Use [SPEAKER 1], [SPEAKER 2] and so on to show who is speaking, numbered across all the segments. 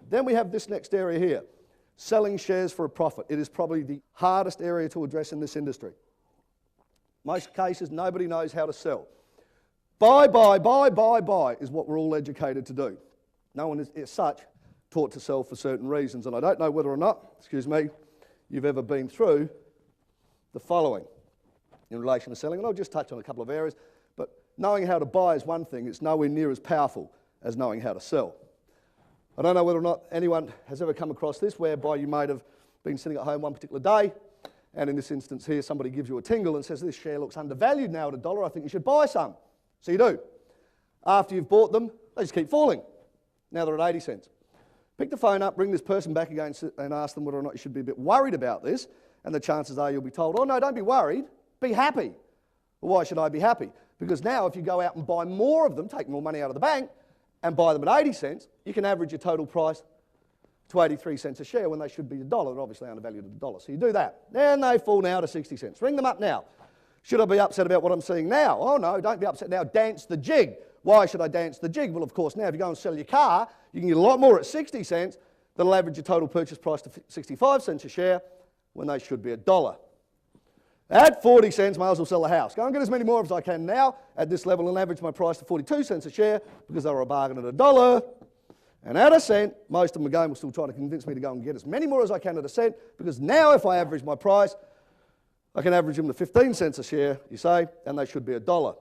[SPEAKER 1] Then we have this next area here, selling shares for a profit. It is probably the hardest area to address in this industry. Most cases, nobody knows how to sell. Buy is what we're all educated to do. No one is, as such, taught to sell for certain reasons. And I don't know whether or not, you've ever been through the following in relation to selling. And I'll just touch on a couple of areas. But knowing how to buy is one thing. It's nowhere near as powerful as knowing how to sell. I don't know whether or not anyone has ever come across this, whereby you might have been sitting at home one particular day, and in this instance here, somebody gives you a tingle and says, this share looks undervalued now at $1, I think you should buy some. So you do. After you've bought them, they just keep falling. Now they're at 80 cents. Pick the phone up, bring this person back again and ask them whether or not you should be a bit worried about this, and the chances are you'll be told, oh no, don't be worried, be happy. Well, why should I be happy? Because now if you go out and buy more of them, take more money out of the bank, and buy them at 80 cents, you can average your total price to 83 cents a share when they should be $1. They're obviously undervalued at $1. So you do that. Then they fall now to 60 cents. Ring them up now. Should I be upset about what I'm seeing now? Oh no, don't be upset now. Dance the jig. Why should I dance the jig? Well, of course, now if you go and sell your car, you can get a lot more at 60 cents. That'll average your total purchase price to 65 cents a share when they should be $1. At 40 cents, may as well sell the house. Go and get as many more as I can now at this level and average my price to 42 cents a share because they were a bargain at $1. And at a cent, most of them again were still trying to convince me to go and get as many more as I can at a cent because now if I average my price, I can average them to 15 cents a share, you say, and they should be $1.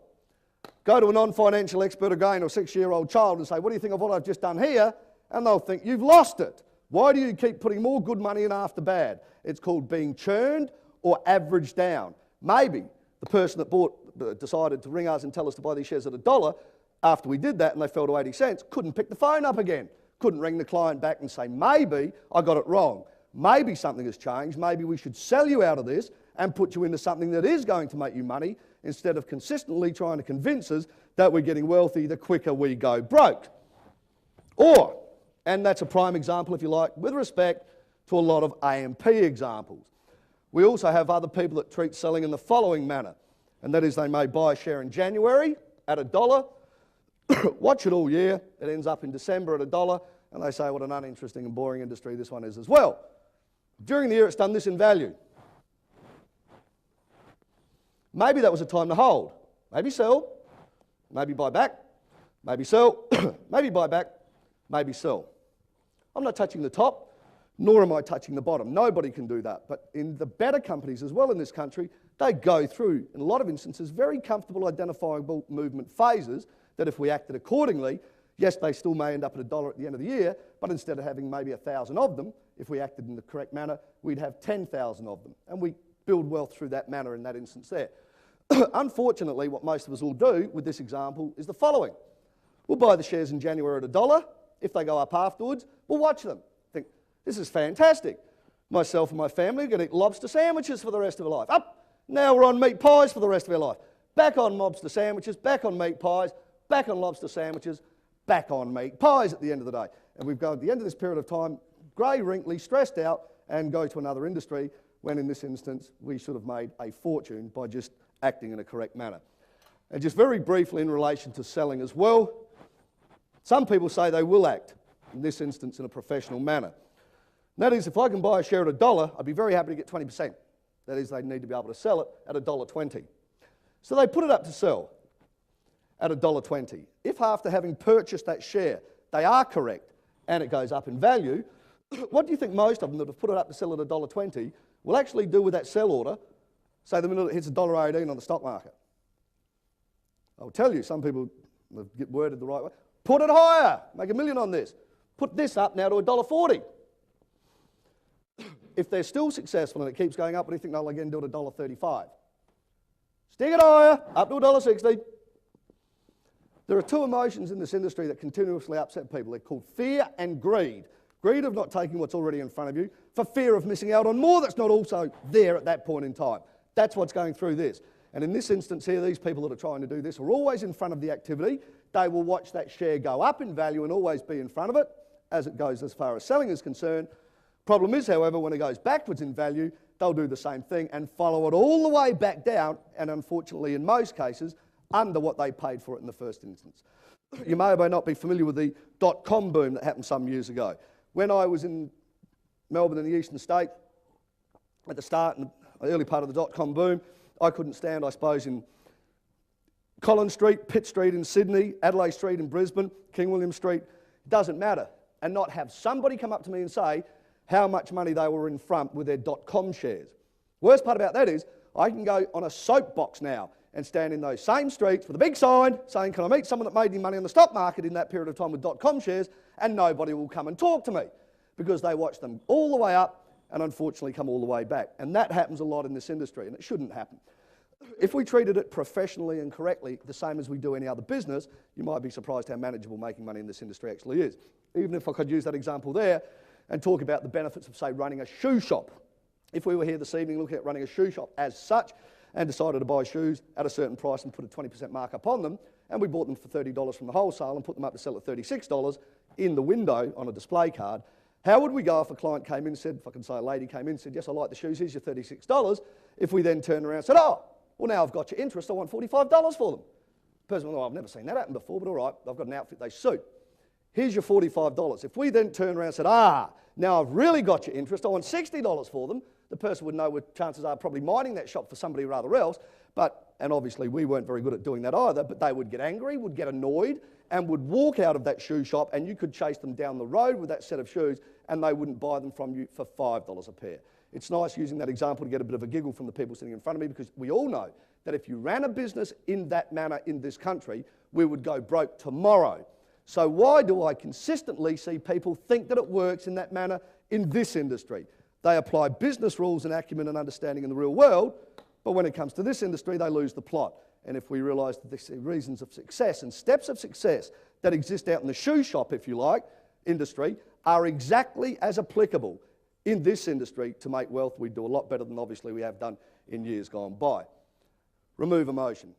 [SPEAKER 1] Go to a non-financial expert again or a 6-year-old child and say, what do you think of what I've just done here? And they'll think, you've lost it. Why do you keep putting more good money in after bad? It's called being churned or averaged down. Maybe the person that decided to ring us and tell us to buy these shares at $1, after we did that and they fell to 80 cents, couldn't pick the phone up again. Couldn't ring the client back and say, maybe I got it wrong. Maybe something has changed. Maybe we should sell you out of this and put you into something that is going to make you money instead of consistently trying to convince us that we're getting wealthy the quicker we go broke. Or, and that's a prime example if you like, with respect to a lot of AMP examples. We also have other people that treat selling in the following manner, and that is they may buy a share in January at $1, watch it all year, it ends up in December at $1, and they say what an uninteresting and boring industry this one is as well. During the year it's done this in value. Maybe that was a time to hold. Maybe sell, maybe buy back, maybe sell, maybe buy back, maybe sell. I'm not touching the top, nor am I touching the bottom. Nobody can do that. But in the better companies as well in this country, they go through, in a lot of instances, very comfortable identifiable movement phases that if we acted accordingly, yes, they still may end up at $1 at the end of the year, but instead of having maybe 1,000 of them, if we acted in the correct manner, we'd have 10,000 of them. And we build wealth through that manner in that instance there. Unfortunately, what most of us will do with this example is the following. We'll buy the shares in January at $1. If they go up afterwards, we'll watch them. Think, this is fantastic. Myself and my family are going to eat lobster sandwiches for the rest of our life. Up, now we're on meat pies for the rest of our life. Back on lobster sandwiches, back on meat pies, back on lobster sandwiches, back on meat pies at the end of the day. And we've gone at the end of this period of time, grey, wrinkly, stressed out, and go to another industry, when in this instance, we should have made a fortune by just acting in a correct manner. And just very briefly in relation to selling as well, some people say they will act, in this instance, in a professional manner. And that is, if I can buy a share at $1, I'd be very happy to get 20%. That is, they need to be able to sell it at $1.20. So they put it up to sell at $1.20. If after having purchased that share, they are correct and it goes up in value, what do you think most of them that have put it up to sell at $1.20 will actually do with that sell order, say the minute it hits $1.18 on the stock market? I'll tell you, some people get worded the right way. Put it higher, make $1 million on this. Put this up now to $1.40. If they're still successful and it keeps going up, what do you think they'll again do at $1.35? Stick it higher, up to $1.60. There are two emotions in this industry that continuously upset people. They're called fear and greed. Greed of not taking what's already in front of you, for fear of missing out on more that's not also there at that point in time. That's what's going through this. And in this instance here, these people that are trying to do this are always in front of the activity. They will watch that share go up in value and always be in front of it as it goes as far as selling is concerned. Problem is, however, when it goes backwards in value, they'll do the same thing and follow it all the way back down, and unfortunately in most cases, under what they paid for it in the first instance. You may or may not be familiar with the dot-com boom that happened some years ago. When I was in Melbourne in the eastern state, at the start and the early part of the dot-com boom, I couldn't stand, I suppose, in Collins Street, Pitt Street in Sydney, Adelaide Street in Brisbane, King William Street, doesn't matter, and not have somebody come up to me and say how much money they were in front with their dot-com shares. Worst part about that is I can go on a soapbox now and stand in those same streets with a big sign saying, can I meet someone that made any money on the stock market in that period of time with dot-com shares, and nobody will come and talk to me because they watch them all the way up and unfortunately come all the way back. And that happens a lot in this industry, and it shouldn't happen. If we treated it professionally and correctly, the same as we do any other business, you might be surprised how manageable making money in this industry actually is. Even if I could use that example there and talk about the benefits of, say, running a shoe shop. If we were here this evening looking at running a shoe shop as such and decided to buy shoes at a certain price and put a 20% markup on them, and we bought them for $30 from the wholesale and put them up to sell at $36 in the window on a display card, how would we go if a client came in and said, if I can say a lady came in and said, yes, I like the shoes, here's your $36, if we then turned around and said, oh, well, now I've got your interest, I want $45 for them. The person went, oh, I've never seen that happen before, but all right, I've got an outfit they suit. Here's your $45. If we then turned around and said, now I've really got your interest, I want $60 for them, the person would know what chances are probably minding that shop for somebody rather else, and obviously we weren't very good at doing that either, but they would get angry, would get annoyed, and would walk out of that shoe shop, and you could chase them down the road with that set of shoes, and they wouldn't buy them from you for $5 a pair. It's nice using that example to get a bit of a giggle from the people sitting in front of me, because we all know that if you ran a business in that manner in this country, we would go broke tomorrow. So why do I consistently see people think that it works in that manner in this industry? They apply business rules and acumen and understanding in the real world, but when it comes to this industry, they lose the plot. And if we realise that the reasons of success and steps of success that exist out in the shoe shop, if you like, industry, are exactly as applicable in this industry to make wealth, we'd do a lot better than obviously we have done in years gone by. Remove emotion.